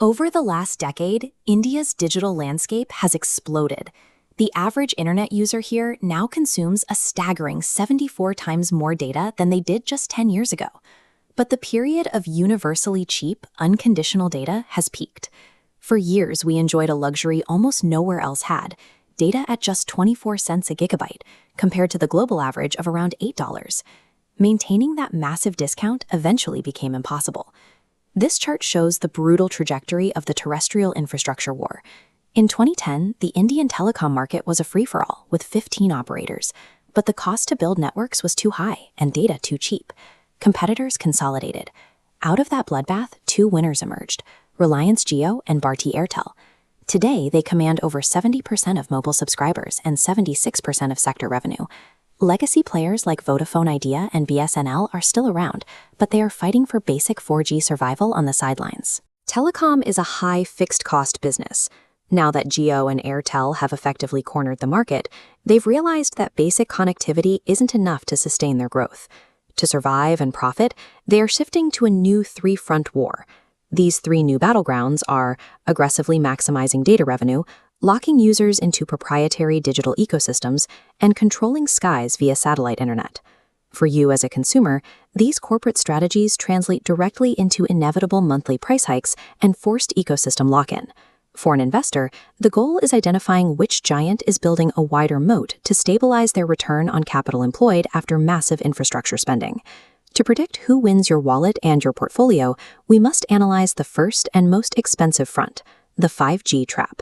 Over the last decade, India's digital landscape has exploded. The average internet user here now consumes a staggering 74 times more data than they did just 10 years ago. But the period of universally cheap, unconditional data has peaked. For years, we enjoyed a luxury almost nowhere else had, data at just 24 cents a gigabyte, compared to the global average of around $8. Maintaining that massive discount eventually became impossible. This chart shows the brutal trajectory of the terrestrial infrastructure war. In 2010, the Indian telecom market was a free-for-all with 15 operators, but the cost to build networks was too high and data too cheap. Competitors consolidated. Out of that bloodbath, two winners emerged: Reliance Jio and Bharti Airtel. Today, they command over 70% of mobile subscribers and 76% of sector revenue. Legacy players like Vodafone Idea and BSNL are still around, but they are fighting for basic 4G survival on the sidelines. Telecom is a high fixed-cost business. Now that Jio and Airtel have effectively cornered the market, they've realized that basic connectivity isn't enough to sustain their growth. To survive and profit, they are shifting to a new three-front war. These three new battlegrounds are aggressively maximizing data revenue, locking users into proprietary digital ecosystems, and controlling skies via satellite internet. For you as a consumer, these corporate strategies translate directly into inevitable monthly price hikes and forced ecosystem lock-in. For an investor, the goal is identifying which giant is building a wider moat to stabilize their return on capital employed after massive infrastructure spending. To predict who wins your wallet and your portfolio, we must analyze the first and most expensive front, the 5G trap.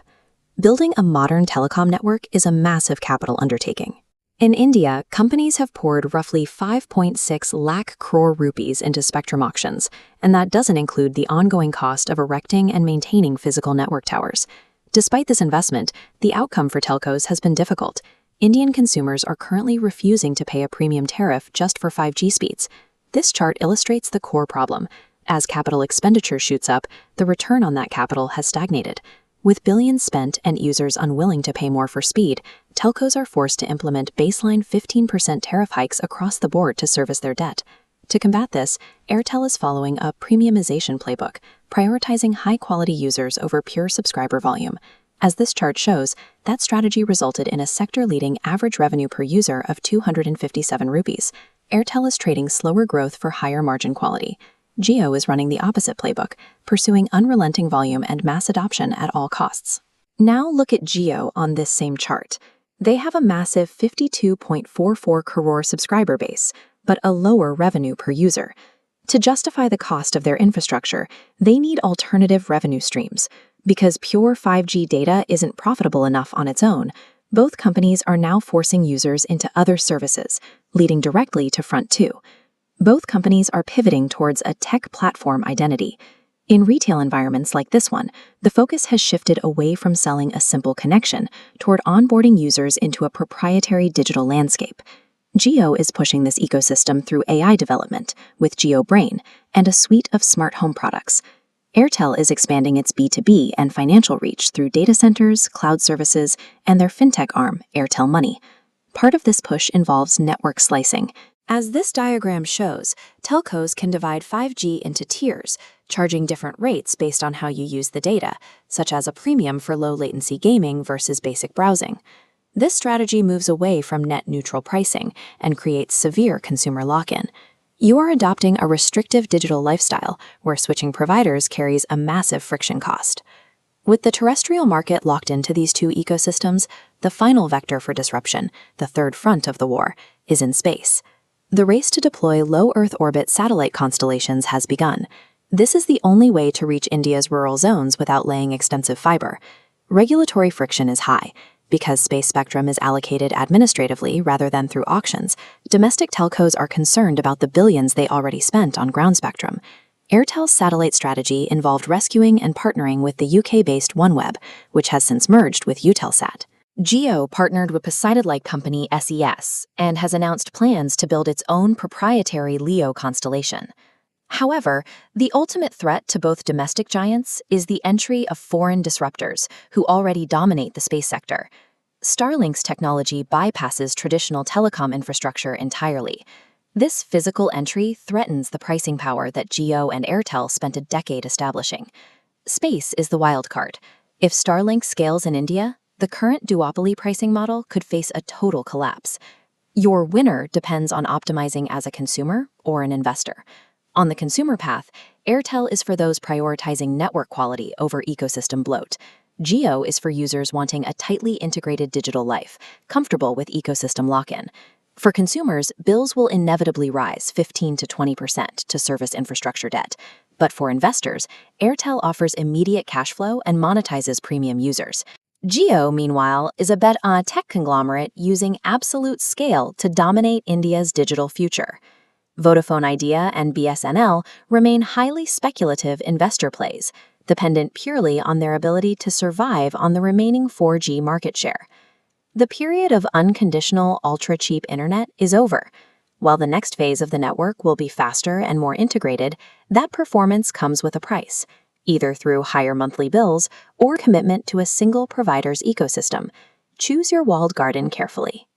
Building a modern telecom network is a massive capital undertaking. In India, companies have poured roughly 5.6 lakh crore rupees into spectrum auctions, and that doesn't include the ongoing cost of erecting and maintaining physical network towers. Despite this investment, the outcome for telcos has been difficult. Indian consumers are currently refusing to pay a premium tariff just for 5G speeds. This chart illustrates the core problem. As capital expenditure shoots up, the return on that capital has stagnated. With billions spent and users unwilling to pay more for speed, telcos are forced to implement baseline 15% tariff hikes across the board to service their debt. To combat this, Airtel is following a premiumization playbook, prioritizing high-quality users over pure subscriber volume. As this chart shows, that strategy resulted in a sector-leading average revenue per user of 257 rupees. Airtel is trading slower growth for higher margin quality. Jio is running the opposite playbook, pursuing unrelenting volume and mass adoption at all costs. Now look at Jio on this same chart. They have a massive 52.44 crore subscriber base, but a lower revenue per user. To justify the cost of their infrastructure, they need alternative revenue streams. Because pure 5G data isn't profitable enough on its own, both companies are now forcing users into other services, leading directly to Front 2. Both companies are pivoting towards a tech platform identity. In retail environments like this one, the focus has shifted away from selling a simple connection toward onboarding users into a proprietary digital landscape. Jio is pushing this ecosystem through AI development with Jio Brain and a suite of smart home products. Airtel is expanding its B2B and financial reach through data centers, cloud services, and their fintech arm, Airtel Money. Part of this push involves network slicing. As this diagram shows, telcos can divide 5G into tiers, charging different rates based on how you use the data, such as a premium for low-latency gaming versus basic browsing. This strategy moves away from net-neutral pricing and creates severe consumer lock-in. You are adopting a restrictive digital lifestyle where switching providers carries a massive friction cost. With the terrestrial market locked into these two ecosystems, the final vector for disruption, the third front of the war, is in space. The race to deploy low Earth orbit satellite constellations has begun. This is the only way to reach India's rural zones without laying extensive fiber. Regulatory friction is high. Because space spectrum is allocated administratively rather than through auctions, domestic telcos are concerned about the billions they already spent on ground spectrum. Airtel's satellite strategy involved rescuing and partnering with the UK-based OneWeb, which has since merged with Eutelsat. Jio partnered with Poseidon-like company SES and has announced plans to build its own proprietary LEO constellation. However, the ultimate threat to both domestic giants is the entry of foreign disruptors who already dominate the space sector. Starlink's technology bypasses traditional telecom infrastructure entirely. This physical entry threatens the pricing power that Jio and Airtel spent a decade establishing. Space is the wild card. If Starlink scales in India, the current duopoly pricing model could face a total collapse. Your winner depends on optimizing as a consumer or an investor. On the consumer path, Airtel is for those prioritizing network quality over ecosystem bloat. Jio is for users wanting a tightly integrated digital life, comfortable with ecosystem lock-in. For consumers, bills will inevitably rise 15 to 20% to service infrastructure debt. But for investors, Airtel offers immediate cash flow and monetizes premium users. Jio, meanwhile, is a bet on a tech conglomerate using absolute scale to dominate India's digital future. Vodafone Idea and BSNL remain highly speculative investor plays, dependent purely on their ability to survive on the remaining 4G market share. The period of unconditional, ultra-cheap internet is over. While the next phase of the network will be faster and more integrated, that performance comes with a price, either through higher monthly bills or commitment to a single provider's ecosystem. Choose your walled garden carefully.